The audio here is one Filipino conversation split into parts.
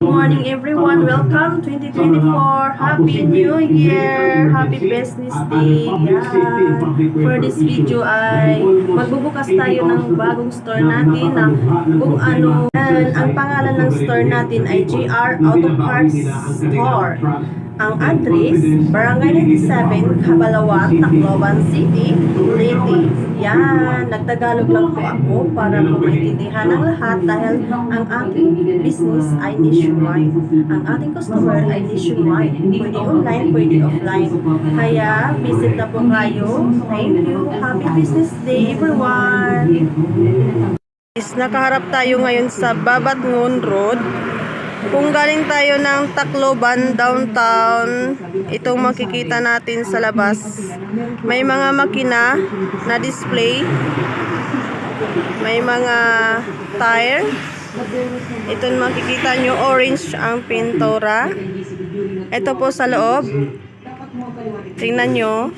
Morning everyone, welcome 2024, Happy New Year, Happy Business Day. For this video ay magbubukas tayo ng bagong store natin na kung ano. And ang pangalan ng store natin ay GR Auto Parts Store. Ang address, Barangay 97, Cabalawat, Tacloban City, Leyte. Yan, nagtagalog lang po ako para po maintindihan ng lahat dahil ang ating business ay nationwide. Ang ating customer ay nationwide. Pwede online, pwede offline. Kaya, visit na po kayo. Thank you. Happy Business Day, everyone! Nakaharap tayo ngayon sa Babatngon Road. Kung galing tayo ng Tacloban downtown, itong makikita natin sa labas. May mga makina na display. May mga tire. Itong makikita nyo, orange ang pintura. Ito po sa loob. Tingnan nyo.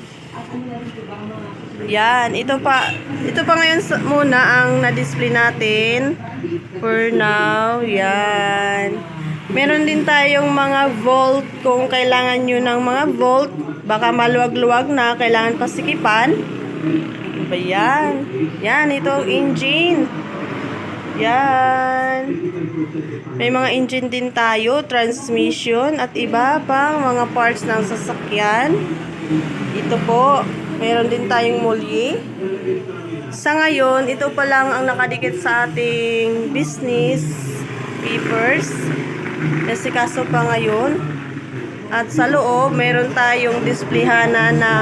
Yan, ito pa ngayon muna ang na-display natin. For now, yan. Meron din tayong mga volt kung kailangan nyo ng mga volt. Baka maluwag-luwag na, kailangan pasikipan. Diba yan? Yan, itong engine. Yan. May mga engine din tayo, transmission, at iba pang mga parts ng sasakyan. Ito po, meron din tayong mulye. Sa ngayon, ito pa lang ang nakadikit sa ating business papers. Kasi kaso pa ngayon. At sa loob, meron tayong displayhana na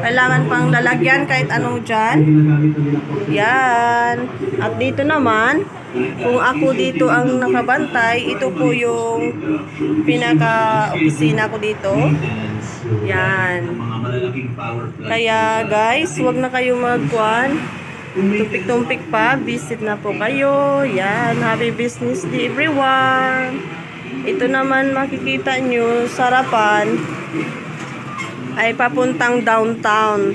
kailangan pang lalagyan kahit anong dyan. Yan. At dito naman, kung ako dito ang nakabantay, ito po yung pinaka-opisina ko dito. Yan. Kaya guys, wag na kayo magkuhan. Tumpik-tumpik pa. Visit na po kayo. Yan. Happy Business Day everyone. Ito naman makikita nyo, sarapan ay papuntang downtown.